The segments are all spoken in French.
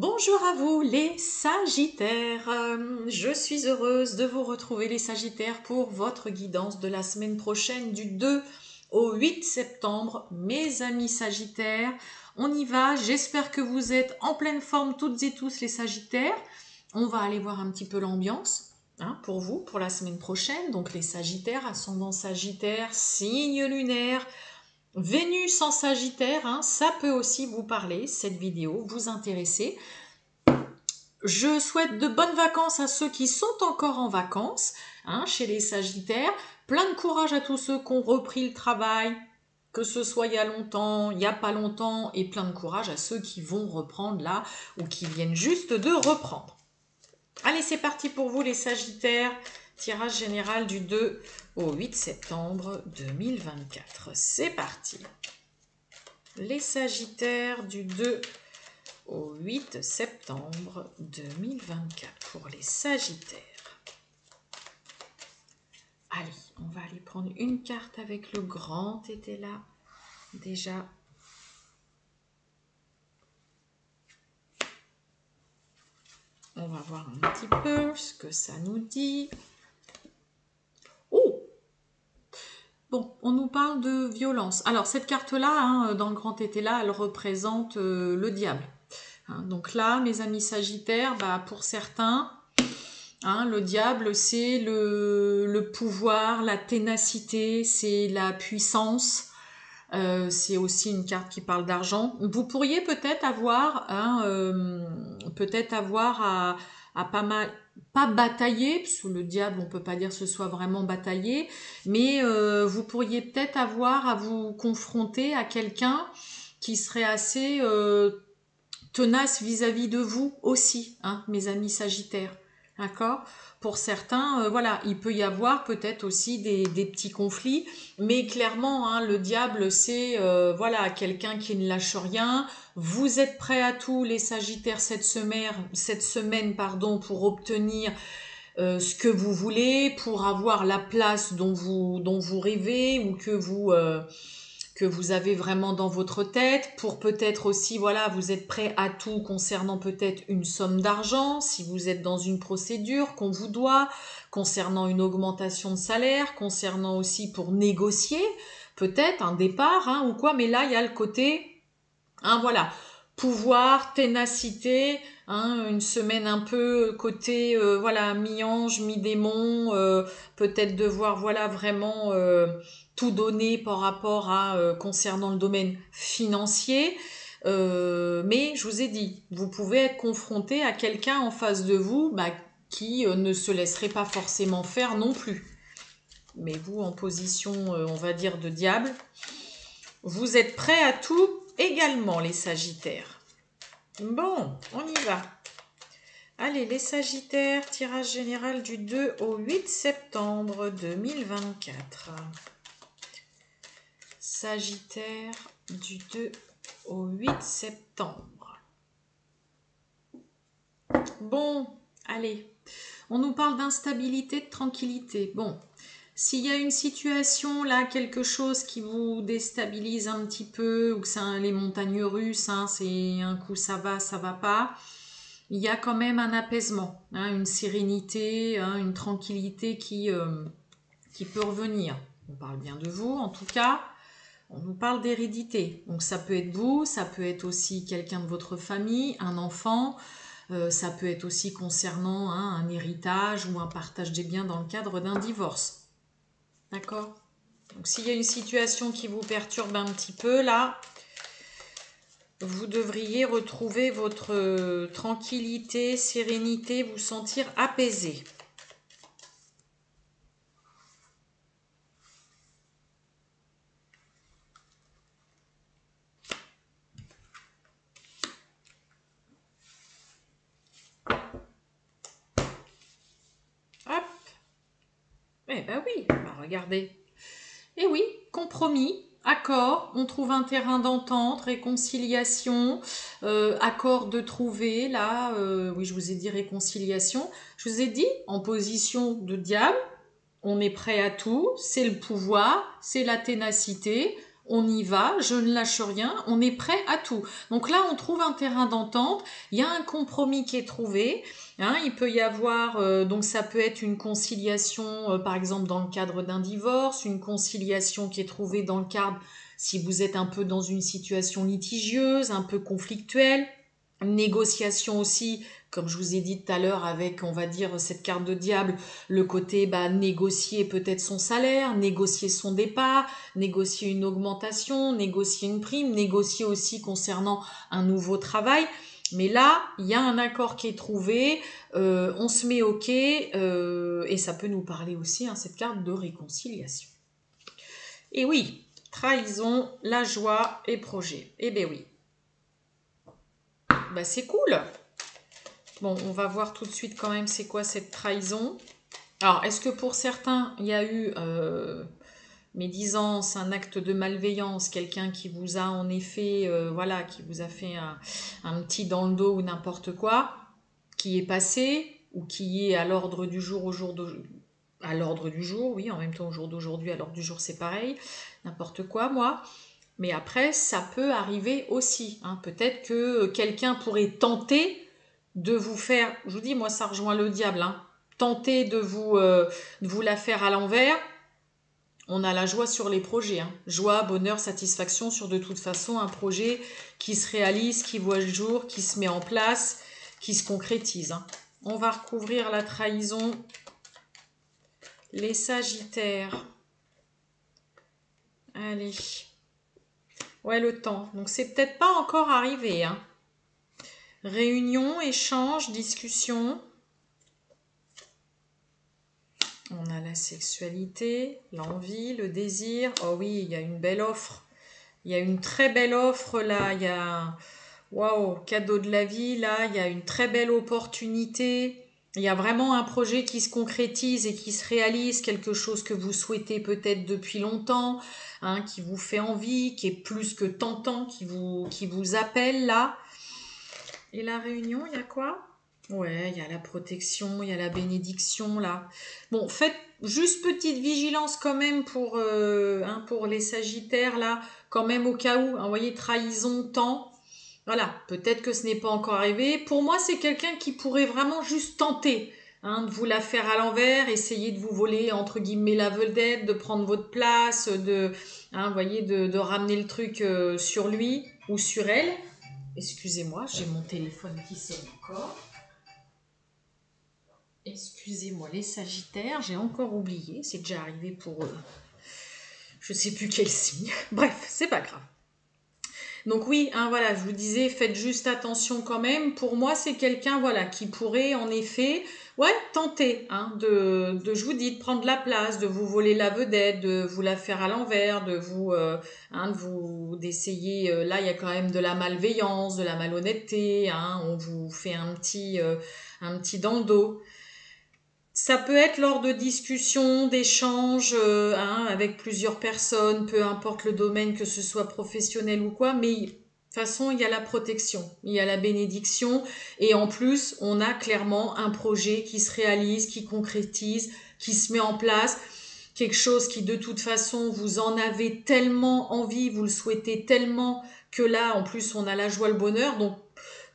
Bonjour à vous les Sagittaires, je suis heureuse de vous retrouver les Sagittaires pour votre guidance de la semaine prochaine du 2 au 8 septembre. Mes amis Sagittaires, on y va, j'espère que vous êtes en pleine forme toutes et tous les Sagittaires. On va aller voir un petit peu l'ambiance pour vous, pour la semaine prochaine. Donc les Sagittaires, ascendant Sagittaire, signe lunaire, Vénus en Sagittaire, ça peut aussi vous parler, cette vidéo, vous intéresser. Je souhaite de bonnes vacances à ceux qui sont encore en vacances, chez les Sagittaires. Plein de courage à tous ceux qui ont repris le travail, que ce soit il y a longtemps, il n'y a pas longtemps, et plein de courage à ceux qui vont reprendre là, ou qui viennent juste de reprendre. Allez, c'est parti pour vous les Sagittaires. Tirage général du 2 au 8 septembre 2024. C'est parti. Les Sagittaires du 2 au 8 septembre 2024 pour les Sagittaires. Allez, on va aller prendre une carte avec le grand été là. Déjà. On va voir un petit peu ce que ça nous dit. Oh! Bon, on nous parle de violence. Alors, cette carte-là, dans le grand été là, elle représente le diable. Donc là, mes amis Sagittaires, pour certains, le diable, c'est le pouvoir, la ténacité, c'est la puissance. C'est aussi une carte qui parle d'argent. Vous pourriez peut-être avoir, à pas batailler, parce que le diable, on peut pas dire que ce soit vraiment batailler, mais vous pourriez peut-être avoir à vous confronter à quelqu'un qui serait assez tenace vis-à-vis de vous aussi, mes amis Sagittaires. D'accord ? Pour certains, voilà, il peut y avoir peut-être aussi des petits conflits, mais clairement, le diable, c'est voilà, quelqu'un qui ne lâche rien. Vous êtes prêts à tout, les Sagittaires, cette semaine, pour obtenir ce que vous voulez, pour avoir la place dont vous rêvez ou que vous avez vraiment dans votre tête, pour peut-être aussi, voilà, vous êtes prêt à tout concernant peut-être une somme d'argent, si vous êtes dans une procédure qu'on vous doit, concernant une augmentation de salaire, concernant aussi pour négocier, peut-être un départ, ou quoi, mais là, il y a le côté, voilà, pouvoir, ténacité, une semaine un peu côté, voilà, mi-ange, mi-démon, peut-être devoir, voilà, vraiment tout donner par rapport à concernant le domaine financier. Mais je vous ai dit, vous pouvez être confronté à quelqu'un en face de vous qui ne se laisserait pas forcément faire non plus. Mais vous, en position, on va dire, de diable, vous êtes prêts à tout également, les Sagittaires. Bon, on y va. Allez, les Sagittaires, tirage général du 2 au 8 septembre 2024. Sagittaire du 2 au 8 septembre. Bon, allez, on nous parle d'instabilité, de tranquillité. Bon, s'il y a une situation là, quelque chose qui vous déstabilise un petit peu, ou que c'est les montagnes russes, c'est un coup ça va pas, il y a quand même un apaisement, une sérénité, une tranquillité qui peut revenir. On parle bien de vous en tout cas. On nous parle d'hérédité. Donc ça peut être vous, ça peut être aussi quelqu'un de votre famille, un enfant. Ça peut être aussi concernant un héritage ou un partage des biens dans le cadre d'un divorce. D'accord ? Donc s'il y a une situation qui vous perturbe un petit peu là, vous devriez retrouver votre tranquillité, sérénité, vous sentir apaisé. Hop. Eh ben oui, regardez. Eh oui, compromis, accord, on trouve un terrain d'entente, réconciliation, accord de trouver, là, oui, je vous ai dit réconciliation. Je vous ai dit, en position de diable, on est prêt à tout, c'est le pouvoir, c'est la ténacité, on y va, je ne lâche rien, on est prêt à tout. Donc là, on trouve un terrain d'entente, il y a un compromis qui est trouvé. Hein, il peut y avoir, donc ça peut être une conciliation, par exemple dans le cadre d'un divorce, une conciliation qui est trouvée dans le cadre si vous êtes un peu dans une situation litigieuse, un peu conflictuelle, une négociation aussi, comme je vous ai dit tout à l'heure avec, on va dire, cette carte de diable, le côté négocier peut-être son salaire, négocier son départ, négocier une augmentation, négocier une prime, négocier aussi concernant un nouveau travail. Mais là, il y a un accord qui est trouvé, on se met OK, et ça peut nous parler aussi, hein, cette carte de réconciliation. Et oui, trahison, la joie et projet. Eh bien oui. C'est cool. Bon, on va voir tout de suite quand même c'est quoi cette trahison. Alors, est-ce que pour certains, il y a eu médisance, un acte de malveillance, quelqu'un qui vous a en effet, qui vous a fait un petit dans le dos ou n'importe quoi, qui est passé ou qui est à l'ordre du jour à l'ordre du jour, oui, en même temps au jour d'aujourd'hui, à l'ordre du jour c'est pareil, n'importe quoi moi. Mais après, ça peut arriver aussi. Hein. Peut-être que quelqu'un pourrait tenter de vous faire, je vous dis, moi ça rejoint le diable, hein, tenter de vous la faire à l'envers. On a la joie sur les projets, hein. Joie, bonheur, satisfaction sur de toute façon un projet qui se réalise, qui voit le jour, qui se met en place, qui se concrétise. Hein. On va recouvrir la trahison. Les Sagittaires. Allez. Ouais, le temps. Donc c'est peut-être pas encore arrivé. Hein. Réunion, échange, discussion. On a la sexualité, l'envie, le désir. Oh oui, il y a une belle offre. Il y a une très belle offre là. Il y a, waouh, cadeau de la vie là. Il y a une très belle opportunité. Il y a vraiment un projet qui se concrétise et qui se réalise, quelque chose que vous souhaitez peut-être depuis longtemps, hein, qui vous fait envie, qui est plus que tentant, qui vous appelle là. Et la réunion, il y a quoi? Ouais, il y a la protection, il y a la bénédiction là. Bon, faites juste petite vigilance quand même pour les Sagittaires là, quand même au cas où, hein, vous voyez, trahison, temps. Voilà, peut-être que ce n'est pas encore arrivé. Pour moi, c'est quelqu'un qui pourrait vraiment juste tenter, hein, de vous la faire à l'envers, essayer de vous voler, entre guillemets, la vedette, de prendre votre place, vous voyez, de ramener le truc sur lui ou sur elle. Excusez-moi, j'ai mon téléphone qui sonne encore. Excusez-moi les Sagittaires, j'ai encore oublié, c'est déjà arrivé pour eux. Je sais plus quel signe. Bref, c'est pas grave. Donc oui, hein, voilà, je vous disais, faites juste attention quand même. Pour moi, c'est quelqu'un, voilà, qui pourrait en effet, ouais, tenter, hein, je vous dis, de prendre la place, de vous voler la vedette, de vous la faire à l'envers, d'essayer. Là, il y a quand même de la malveillance, de la malhonnêteté, hein, on vous fait un petit dans le dos. Ça peut être lors de discussions, d'échanges avec plusieurs personnes, peu importe le domaine, que ce soit professionnel ou quoi, mais de toute façon, il y a la protection, il y a la bénédiction, et en plus, on a clairement un projet qui se réalise, qui concrétise, qui se met en place, quelque chose qui de toute façon, vous en avez tellement envie, vous le souhaitez tellement, que là, en plus, on a la joie, le bonheur, donc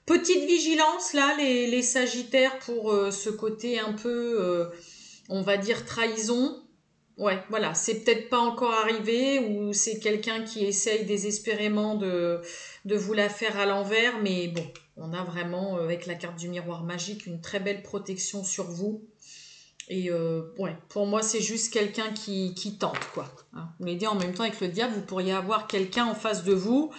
petite vigilance là, les Sagittaires, pour ce côté un peu, on va dire, trahison. Ouais, voilà, c'est peut-être pas encore arrivé ou c'est quelqu'un qui essaye désespérément de vous la faire à l'envers, mais bon, on a vraiment, avec la carte du miroir magique, une très belle protection sur vous. Et ouais, pour moi, c'est juste quelqu'un qui tente, quoi. Hein. Vous l'avez dit, en même temps, avec le diable, vous pourriez avoir quelqu'un en face de vous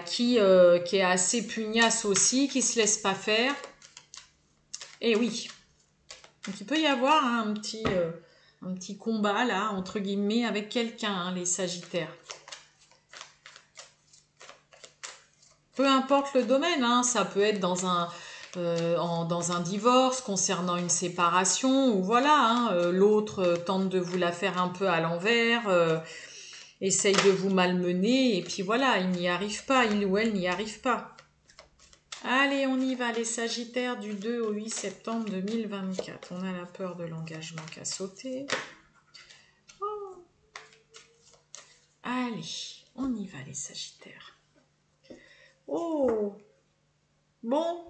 qui est assez pugnace aussi, qui se laisse pas faire. Et oui. Donc il peut y avoir hein, un petit combat là, entre guillemets, avec quelqu'un, hein, les Sagittaires. Peu importe le domaine, hein, ça peut être dans un divorce, concernant une séparation, ou voilà, hein, l'autre tente de vous la faire un peu à l'envers, essaye de vous malmener, et puis voilà, il n'y arrive pas, il ou elle n'y arrive pas. Allez, on y va, les Sagittaires, du 2 au 8 septembre 2024. On a la peur de l'engagement qui a sauté. Oh. Allez. On y va les Sagittaires. Oh, bon,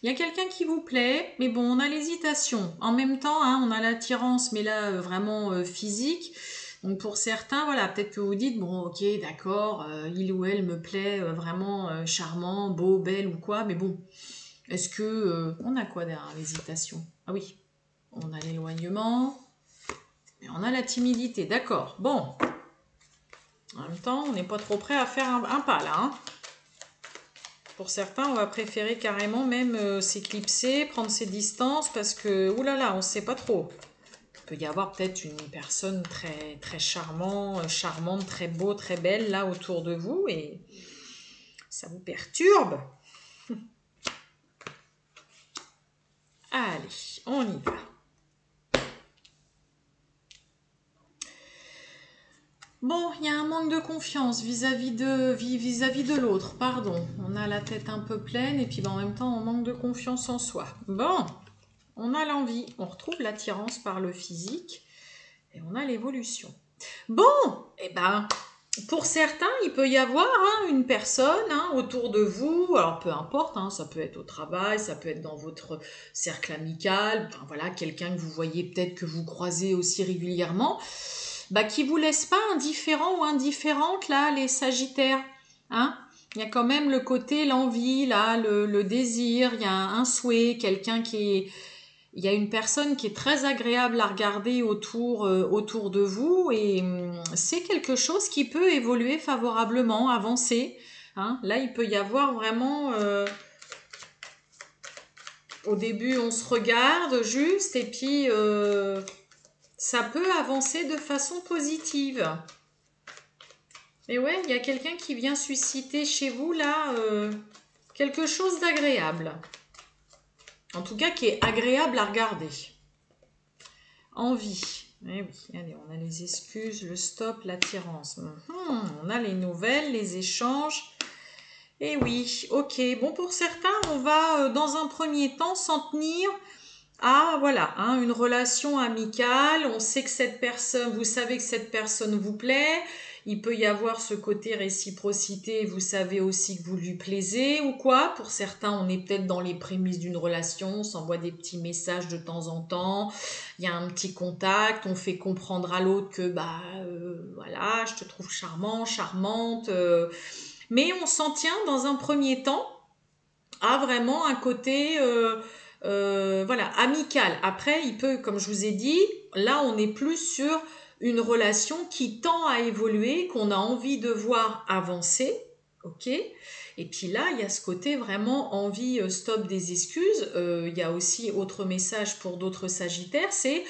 il y a quelqu'un qui vous plaît, mais bon, on a l'hésitation. En même temps, hein, on a l'attirance, mais là, vraiment physique. Donc pour certains, voilà, peut-être que vous dites, bon, ok, d'accord, il ou elle me plaît vraiment charmant, beau, belle ou quoi, mais bon, est-ce que... on a quoi derrière l'hésitation? Ah oui, on a l'éloignement, mais on a la timidité, d'accord. Bon, en même temps, on n'est pas trop prêt à faire un pas là, hein. Pour certains, on va préférer carrément même s'éclipser, prendre ses distances, parce que, oulala, on ne sait pas trop. Il peut y avoir peut-être une personne très, très charmante, très beau, très belle là autour de vous, et ça vous perturbe. Allez, on y va. Bon, il y a un manque de confiance vis-à-vis de l'autre, pardon. On a la tête un peu pleine et puis en même temps on manque de confiance en soi. Bon, on a l'envie, on retrouve l'attirance par le physique et on a l'évolution. Bon, eh ben, pour certains, il peut y avoir une personne autour de vous, alors peu importe, ça peut être au travail, ça peut être dans votre cercle amical, enfin, voilà, quelqu'un que vous voyez peut-être que vous croisez aussi régulièrement, qui vous laisse pas indifférent ou indifférente là, les Sagittaires, hein. Il y a quand même le côté, l'envie, là, le désir, il y a un souhait, quelqu'un qui est... Il y a une personne qui est très agréable à regarder autour de vous et c'est quelque chose qui peut évoluer favorablement, avancer, hein. Là, il peut y avoir vraiment... au début, on se regarde juste et puis ça peut avancer de façon positive. Mais ouais, il y a quelqu'un qui vient susciter chez vous, là, quelque chose d'agréable. En tout cas, qui est agréable à regarder. Envie. Eh oui, allez, on a les excuses, le stop, l'attirance. On a les nouvelles, les échanges. Eh oui, ok. Bon, pour certains, on va, dans un premier temps, s'en tenir à, voilà, une relation amicale. On sait que cette personne, vous savez que cette personne vous plaît. Il peut y avoir ce côté réciprocité, vous savez aussi que vous lui plaisez ou quoi. Pour certains, on est peut-être dans les prémices d'une relation, on s'envoie des petits messages de temps en temps, il y a un petit contact, on fait comprendre à l'autre que, voilà, je te trouve charmant, charmante. Mais on s'en tient dans un premier temps à vraiment un côté... voilà, amical. Après, il peut, comme je vous ai dit, là, on est plus sur une relation qui tend à évoluer, qu'on a envie de voir avancer, ok. Et puis là, il y a ce côté vraiment envie, stop des excuses. Il y a aussi autre message pour d'autres Sagittaires, c'est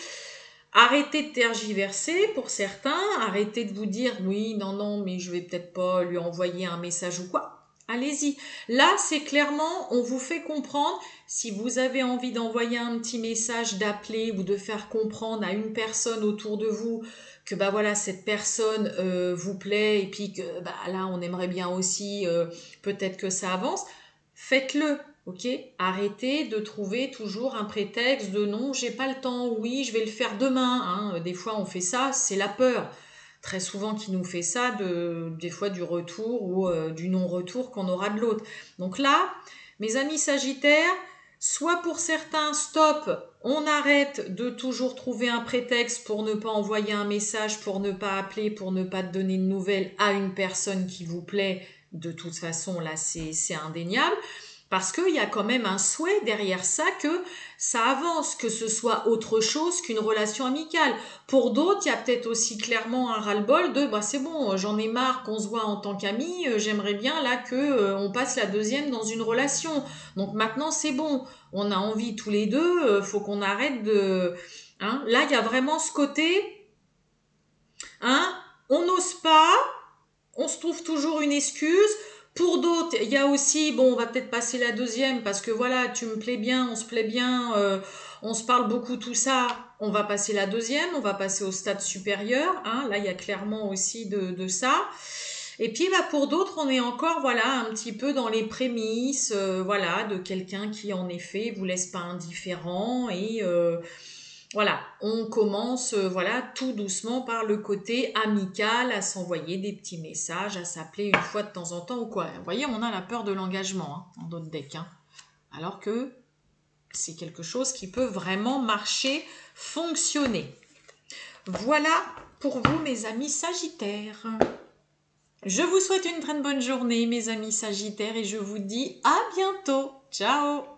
arrêtez de tergiverser pour certains, arrêtez de vous dire oui, non, non, mais je vais peut-être pas lui envoyer un message ou quoi. Allez-y. Là, c'est clairement, on vous fait comprendre, si vous avez envie d'envoyer un petit message, d'appeler ou de faire comprendre à une personne autour de vous que voilà, cette personne vous plaît et puis que là, on aimerait bien aussi peut-être que ça avance, faites-le. Ok, arrêtez de trouver toujours un prétexte de non, j'ai pas le temps, oui, je vais le faire demain. Des fois, on fait ça, c'est la peur. Très souvent, qui nous fait ça, des fois du retour ou du non-retour qu'on aura de l'autre. Donc là, mes amis Sagittaires, soit pour certains, stop, on arrête de toujours trouver un prétexte pour ne pas envoyer un message, pour ne pas appeler, pour ne pas donner de nouvelles à une personne qui vous plaît. De toute façon, là, c'est indéniable. Parce qu'il y a quand même un souhait derrière ça que ça avance, que ce soit autre chose qu'une relation amicale. Pour d'autres, il y a peut-être aussi clairement un ras-le-bol de c'est bon, j'en ai marre qu'on se voit en tant qu'amis, j'aimerais bien là que on passe la deuxième dans une relation. Donc maintenant c'est bon, on a envie tous les deux, faut qu'on arrête de... Là, il y a vraiment ce côté, on n'ose pas, on se trouve toujours une excuse. Pour d'autres, il y a aussi, bon, on va peut-être passer la deuxième parce que voilà, tu me plais bien, on se plaît bien, on se parle beaucoup, tout ça. On va passer la deuxième, on va passer au stade supérieur. Là, il y a clairement aussi de ça. Et puis, pour d'autres, on est encore, voilà, un petit peu dans les prémices, voilà, de quelqu'un qui, en effet, vous laisse pas indifférent et Voilà, on commence voilà tout doucement par le côté amical, à s'envoyer des petits messages, à s'appeler une fois de temps en temps ou quoi. Vous voyez, on a la peur de l'engagement en d'autres decks, hein. Alors que c'est quelque chose qui peut vraiment marcher, fonctionner. Voilà pour vous mes amis Sagittaires. Je vous souhaite une très bonne journée mes amis Sagittaires et je vous dis à bientôt. Ciao!